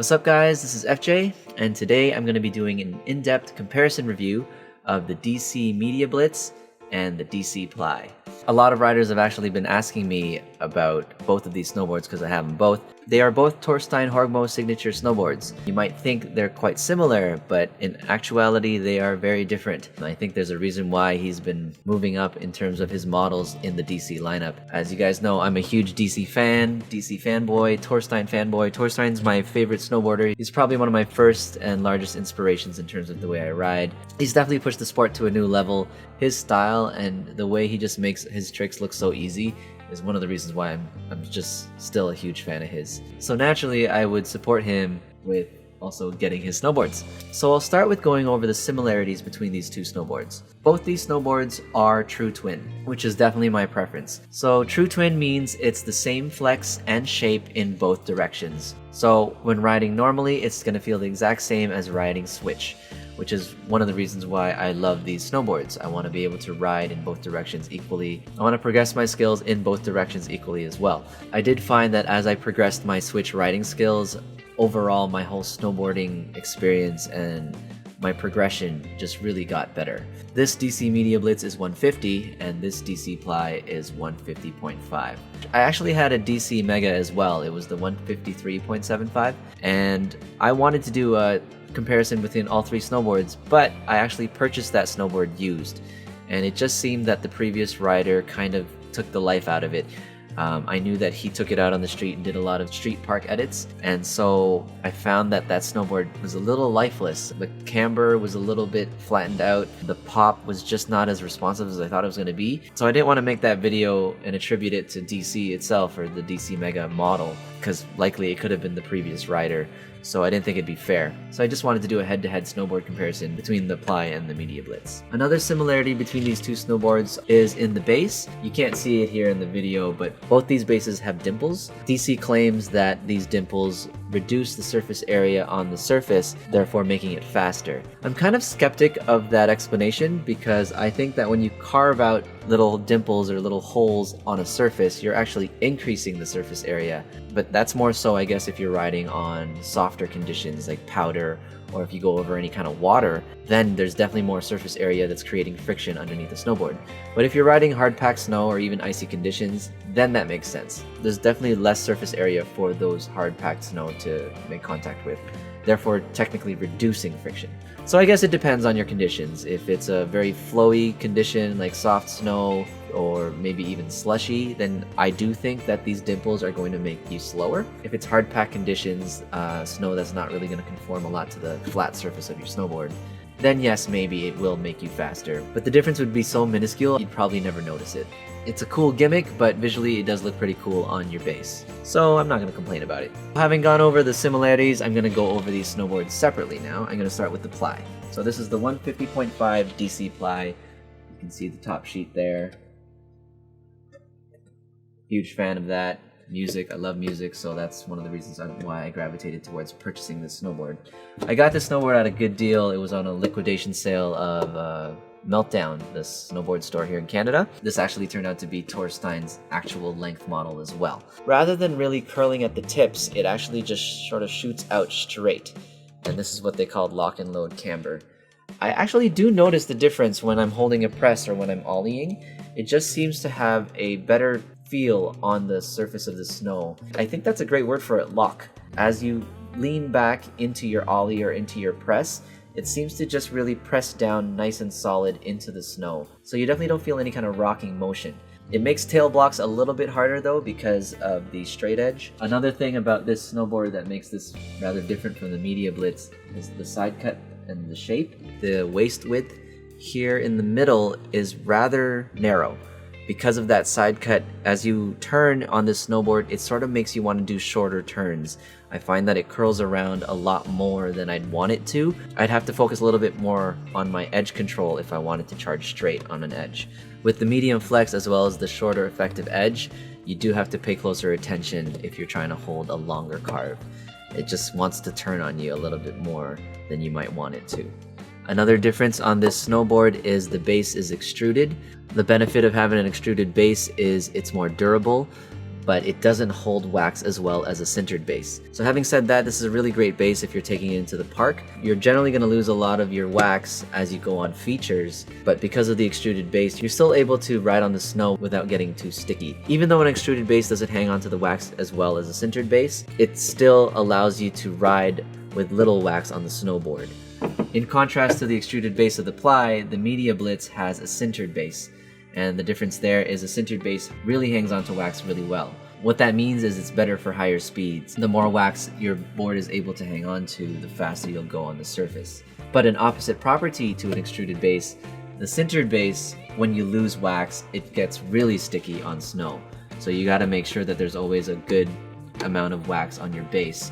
What's up guys, this is FJ, and today I'm going to be doing an in-depth comparison review of the DC Media Blitz and the DC Ply. A lot of riders have actually been asking me about both of these snowboards because I have them both. They are both Torstein Horgmo Signature snowboards. You might think they're quite similar, but in actuality they are very different. And I think there's a reason why he's been moving up in terms of his models in the DC lineup. As you guys know, I'm a huge DC fan, DC fanboy, Torstein fanboy. Torstein's my favorite snowboarder. He's probably one of my first and largest inspirations in terms of the way I ride. He's definitely pushed the sport to a new level. His style and the way he just makes his tricks look so easy is one of the reasons why I'm just still a huge fan of his. So naturally, I would support him with also getting his snowboards. So I'll start with going over the similarities between these two snowboards. Both these snowboards are true twin, which is definitely my preference. So true twin means it's the same flex and shape in both directions. So when riding normally, it's going to feel the exact same as riding switch, which is one of the reasons why I love these snowboards. I want to be able to ride in both directions equally. I want to progress my skills in both directions equally as well. I did find that as I progressed my switch riding skills, overall my whole snowboarding experience and my progression just really got better. This DC Media Blitz is 150 and this DC Ply is 150.5. I actually had a DC Mega as well. It was the 153.75 and I wanted to do a comparison between all three snowboards, but I actually purchased that snowboard used and it just seemed that the previous rider kind of took the life out of it. I knew that he took it out on the street and did a lot of street park edits, and so I found that that snowboard was a little lifeless. The camber was a little bit flattened out, the pop was just not as responsive as I thought it was going to be. So I didn't want to make that video and attribute it to DC itself or the DC Mega model, because likely it could have been the previous rider. So I didn't think it'd be fair. So I just wanted to do a head-to-head snowboard comparison between the Ply and the Media Blitz. Another similarity between these two snowboards is in the base. You can't see it here in the video, but both these bases have dimples. DC claims that these dimples reduce the surface area on the surface, therefore making it faster. I'm kind of skeptic of that explanation because I think that when you carve out little dimples or little holes on a surface, you're actually increasing the surface area. But that's more so, I guess, if you're riding on softer conditions like powder, or if you go over any kind of water, then there's definitely more surface area that's creating friction underneath the snowboard. But if you're riding hard-packed snow or even icy conditions, then that makes sense. There's definitely less surface area for those hard-packed snow to make contact with, therefore technically reducing friction. So I guess it depends on your conditions. If it's a very flowy condition like soft snow or maybe even slushy, then I do think that these dimples are going to make you slower. If it's hard pack conditions, snow that's not really going to conform a lot to the flat surface of your snowboard, then yes, maybe it will make you faster. But the difference would be so minuscule, you'd probably never notice it. It's a cool gimmick, but visually it does look pretty cool on your base. So I'm not going to complain about it. Having gone over the similarities, I'm going to go over these snowboards separately now. I'm going to start with the Ply. So this is the 150.5 DC Ply. You can see the top sheet there. Huge fan of that. Music, I love music, so that's one of the reasons why I gravitated towards purchasing this snowboard. I got this snowboard at a good deal. It was on a liquidation sale of Meltdown, this snowboard store here in Canada. This actually turned out to be Torstein's actual length model as well. Rather than really curling at the tips, it actually just sort of shoots out straight. And this is what they called lock and load camber. I actually do notice the difference when I'm holding a press or when I'm ollieing. It just seems to have a better feel on the surface of the snow. I think that's a great word for it, lock. As you lean back into your ollie or into your press, it seems to just really press down nice and solid into the snow. So you definitely don't feel any kind of rocking motion. It makes tail blocks a little bit harder though because of the straight edge. Another thing about this snowboard that makes this rather different from the Media Blitz is the side cut and the shape. The waist width here in the middle is rather narrow. Because of that side cut, as you turn on this snowboard, it sort of makes you want to do shorter turns. I find that it curls around a lot more than I'd want it to. I'd have to focus a little bit more on my edge control if I wanted to charge straight on an edge. With the medium flex as well as the shorter effective edge, you do have to pay closer attention if you're trying to hold a longer carve. It just wants to turn on you a little bit more than you might want it to. Another difference on this snowboard is the base is extruded. The benefit of having an extruded base is it's more durable. but it doesn't hold wax as well as a sintered base. So having said that, this is a really great base if you're taking it into the park. You're generally going to lose a lot of your wax as you go on features, but because of the extruded base, you're still able to ride on the snow without getting too sticky. Even though an extruded base doesn't hang onto the wax as well as a sintered base, it still allows you to ride with little wax on the snowboard. In contrast to the extruded base of the Ply, the Media Blitz has a sintered base. And the difference there is a sintered base really hangs onto wax really well. What that means is it's better for higher speeds. The more wax your board is able to hang on to, the faster you'll go on the surface. But an opposite property to an extruded base, the sintered base, when you lose wax, it gets really sticky on snow. So you gotta make sure that there's always a good amount of wax on your base.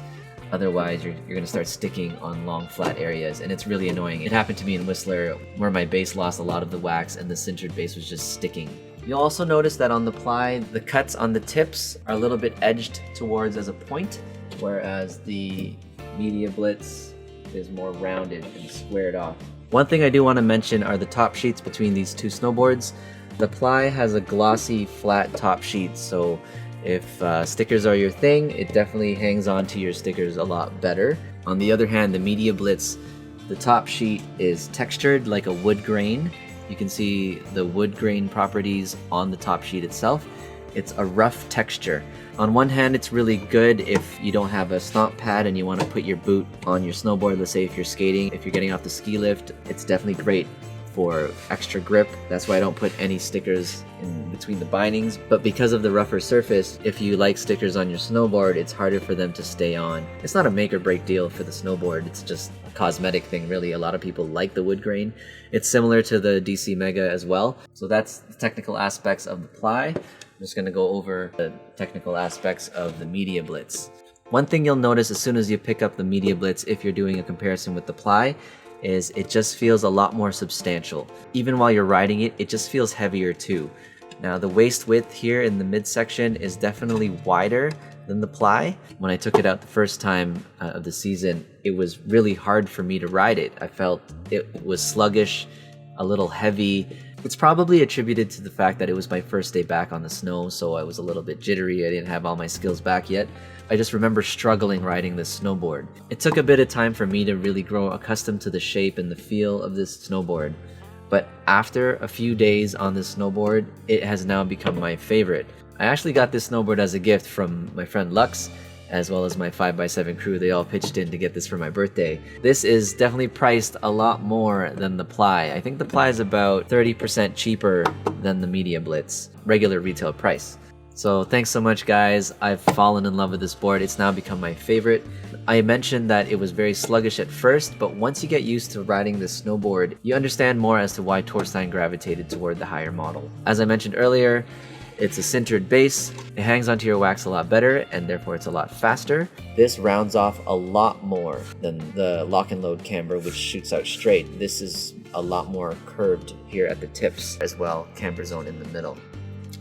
Otherwise, you're going to start sticking on long, flat areas, and it's really annoying. It happened to me in Whistler, where my base lost a lot of the wax, and the sintered base was just sticking. You'll also notice that on the Ply, the cuts on the tips are a little bit edged towards as a point, whereas the Media Blitz is more rounded and squared off. One thing I do want to mention are the top sheets between these two snowboards. The Ply has a glossy, flat top sheet, so if stickers are your thing, it definitely hangs on to your stickers a lot better. On the other hand, the Media Blitz, the top sheet is textured like a wood grain. You can see the wood grain properties on the top sheet itself. It's a rough texture. On one hand, it's really good if you don't have a stomp pad and you want to put your boot on your snowboard. Let's say if you're skating, if you're getting off the ski lift, it's definitely great for extra grip. That's why I don't put any stickers in between the bindings. But because of the rougher surface, if you like stickers on your snowboard, it's harder for them to stay on. It's not a make or break deal for the snowboard. It's just a cosmetic thing, really. A lot of people like the wood grain. It's similar to the DC Mega as well. So that's the technical aspects of the Ply. I'm just going to go over the technical aspects of the Media Blitz. One thing you'll notice as soon as you pick up the Media Blitz, if you're doing a comparison with the Ply, is it just feels a lot more substantial. Even while you're riding it, it just feels heavier too. Now the waist width here in the midsection is definitely wider than the Ply. When I took it out the first time of the season, it was really hard for me to ride it. I felt it was sluggish, a little heavy. It's probably attributed to the fact that it was my first day back on the snow, so I was a little bit jittery. I didn't have all my skills back yet. I just remember struggling riding this snowboard. It took a bit of time for me to really grow accustomed to the shape and the feel of this snowboard. But after a few days on this snowboard, it has now become my favorite. I actually got this snowboard as a gift from my friend Lux, as well as my 5x7 crew. They all pitched in to get this for my birthday. This is definitely priced a lot more than the Ply. I think the Ply is about 30% cheaper than the Media Blitz, regular retail price. So thanks so much, guys. I've fallen in love with this board. It's now become my favorite. I mentioned that it was very sluggish at first, but once you get used to riding this snowboard, you understand more as to why Torstein gravitated toward the higher model. As I mentioned earlier, it's a sintered base. It hangs onto your wax a lot better, and therefore it's a lot faster. This rounds off a lot more than the lock and load camber, which shoots out straight. This is a lot more curved here at the tips as well, camber zone in the middle.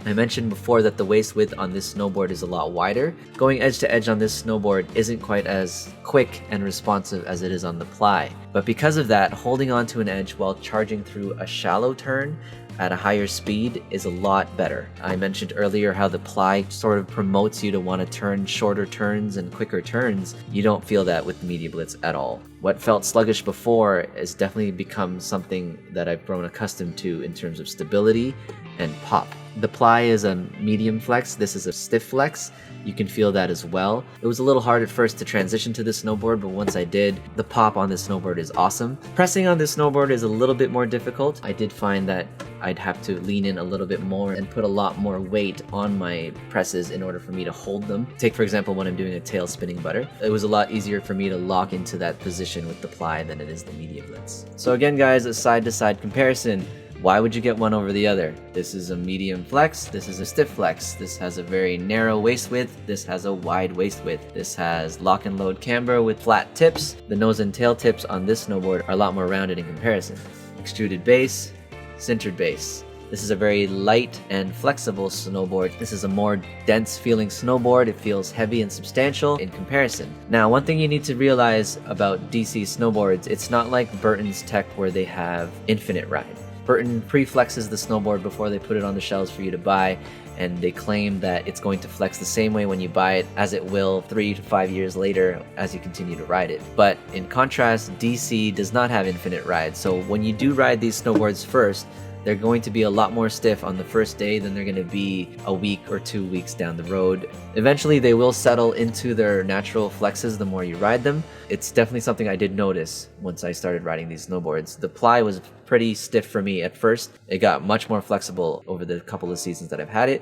I mentioned before that the waist width on this snowboard is a lot wider. Going edge to edge on this snowboard isn't quite as quick and responsive as it is on the Ply. But because of that, holding onto an edge while charging through a shallow turn at a higher speed is a lot better. I mentioned earlier how the Ply sort of promotes you to want to turn shorter turns and quicker turns. You don't feel that with the Media Blitz at all. What felt sluggish before has definitely become something that I've grown accustomed to in terms of stability and pop. The Ply is a medium flex, this is a stiff flex. You can feel that as well. It was a little hard at first to transition to this snowboard, but once I did, the pop on this snowboard is awesome. Pressing on this snowboard is a little bit more difficult. I did find that I'd have to lean in a little bit more and put a lot more weight on my presses in order for me to hold them. Take for example when I'm doing a tail spinning butter. It was a lot easier for me to lock into that position with the Ply than it is the Media Blitz. So again guys, a side-to-side comparison. Why would you get one over the other? This is a medium flex, this is a stiff flex. This has a very narrow waist width, this has a wide waist width. This has lock and load camber with flat tips. The nose and tail tips on this snowboard are a lot more rounded in comparison. Extruded base, sintered base. This is a very light and flexible snowboard. This is a more dense feeling snowboard. It feels heavy and substantial in comparison. Now, one thing you need to realize about DC snowboards, it's not like Burton's Tech where they have infinite ride. Burton pre-flexes the snowboard before they put it on the shelves for you to buy, and they claim that it's going to flex the same way when you buy it as it will 3 to 5 years later as you continue to ride it. But in contrast, DC does not have infinite ride, so when you do ride these snowboards first, they're going to be a lot more stiff on the first day than they're going to be a week or 2 weeks down the road. Eventually they will settle into their natural flexes the more you ride them. It's definitely something I did notice once I started riding these snowboards. The ply was pretty stiff for me at first. It got much more flexible over the couple of seasons that I've had it.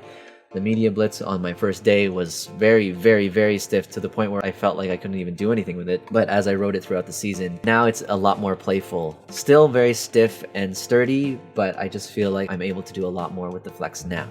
The Media Blitz on my first day was very stiff, to the point where I felt like I couldn't even do anything with it. But as I rode it throughout the season, now it's a lot more playful. Still very stiff and sturdy, but I just feel like I'm able to do a lot more with the flex now.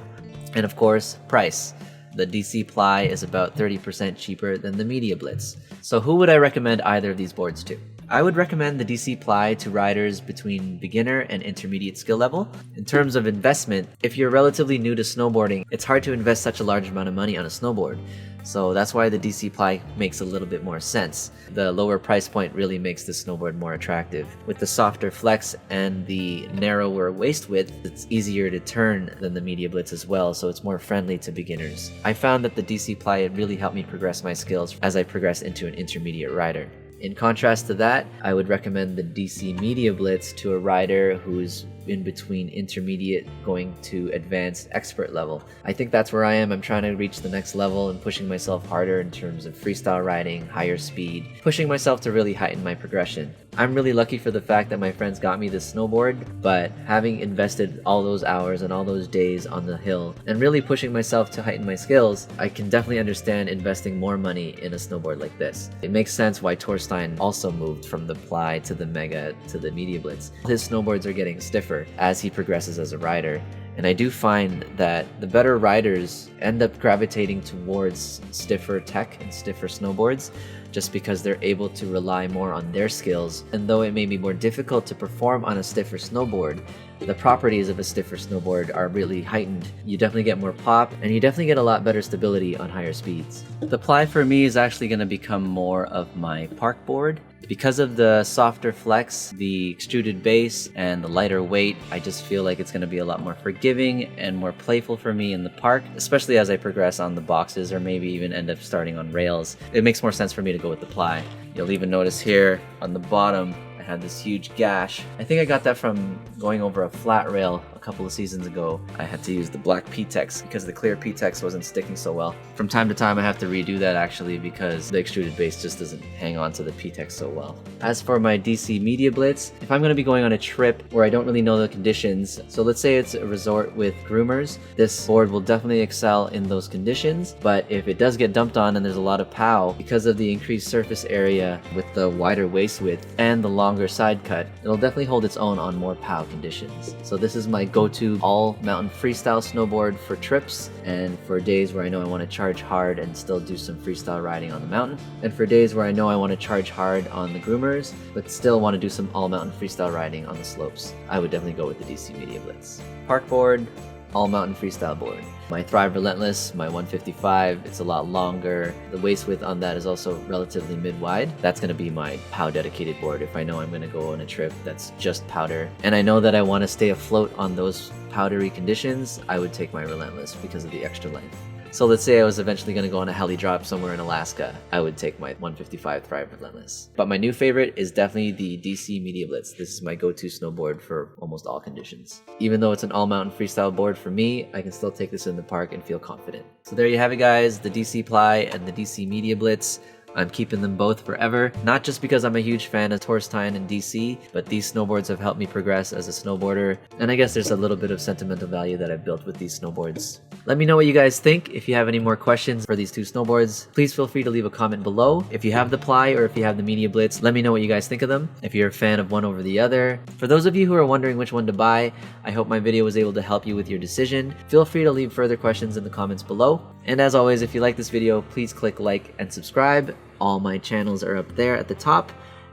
And of course, price. The DC Ply is about 30% cheaper than the Media Blitz. So who would I recommend either of these boards to? I would recommend the DC Ply to riders between beginner and intermediate skill level. In terms of investment, if you're relatively new to snowboarding, it's hard to invest such a large amount of money on a snowboard. So that's why the DC Ply makes a little bit more sense. The lower price point really makes the snowboard more attractive. With the softer flex and the narrower waist width, it's easier to turn than the Media Blitz as well, so it's more friendly to beginners. I found that the DC Ply really helped me progress my skills as I progressed into an intermediate rider. In contrast to that, I would recommend the DC Media Blitz to a rider who's in between intermediate going to advanced expert level. I think that's where I am. I'm trying to reach the next level and pushing myself harder in terms of freestyle riding, higher speed, pushing myself to really heighten my progression. I'm really lucky for the fact that my friends got me this snowboard, but having invested all those hours and all those days on the hill and really pushing myself to heighten my skills, I can definitely understand investing more money in a snowboard like this. It makes sense why Torstein also moved from the Ply to the Mega to the Media Blitz. His snowboards are getting stiffer as he progresses as a rider. And I do find that the better riders end up gravitating towards stiffer tech and stiffer snowboards just because they're able to rely more on their skills. And though it may be more difficult to perform on a stiffer snowboard, the properties of a stiffer snowboard are really heightened. You definitely get more pop, and you definitely get a lot better stability on higher speeds. The Ply for me is actually going to become more of my park board. Because of the softer flex, the extruded base, and the lighter weight, I just feel like it's going to be a lot more forgiving and more playful for me in the park, especially as I progress on the boxes or maybe even end up starting on rails. It makes more sense for me to go with the Ply. You'll even notice here on the bottom, I had this huge gash. I think I got that from going over a flat rail a couple of seasons ago. I had to use the black P-Tex because the clear P-Tex wasn't sticking so well. From time to time I have to redo that actually because the extruded base just doesn't hang on to the P-Tex so well. As for my DC Media Blitz, if I'm going to be going on a trip where I don't really know the conditions, so let's say it's a resort with groomers, this board will definitely excel in those conditions. But if it does get dumped on and there's a lot of pow, because of the increased surface area with the wider waist width and the longer side cut, it'll definitely hold its own on more pow conditions. So this is my go-to all mountain freestyle snowboard for trips and for days where I know I want to charge hard and still do some freestyle riding on the mountain, and for days where I know I want to charge hard on the groomers but still want to do some all mountain freestyle riding on the slopes. I would definitely go with the DC Media Blitz. Park board, all mountain freestyle board. My Thrive Relentless, my 155, it's a lot longer. The waist width on that is also relatively mid-wide. That's going to be my POW dedicated board if I know I'm going to go on a trip that's just powder. And I know that I want to stay afloat on those powdery conditions, I would take my Relentless because of the extra length. So let's say I was eventually going to go on a heli drop somewhere in Alaska, I would take my 155 Thrive Relentless. But my new favorite is definitely the DC Media Blitz. This is my go-to snowboard for almost all conditions. Even though it's an all-mountain freestyle board for me, I can still take this in the park and feel confident. So there you have it guys, the DC Ply and the DC Media Blitz. I'm keeping them both forever, not just because I'm a huge fan of Torstein and DC, but these snowboards have helped me progress as a snowboarder, and I guess there's a little bit of sentimental value that I've built with these snowboards. Let me know what you guys think. If you have any more questions for these two snowboards, please feel free to leave a comment below. If you have the Ply or if you have the Media Blitz, let me know what you guys think of them, if you're a fan of one over the other. For those of you who are wondering which one to buy, I hope my video was able to help you with your decision. Feel free to leave further questions in the comments below. And as always, if you like this video, please click like and subscribe. All my channels are up there at the top,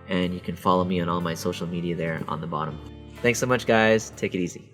and you can follow me on all my social media there on the bottom. Thanks so much guys, take it easy.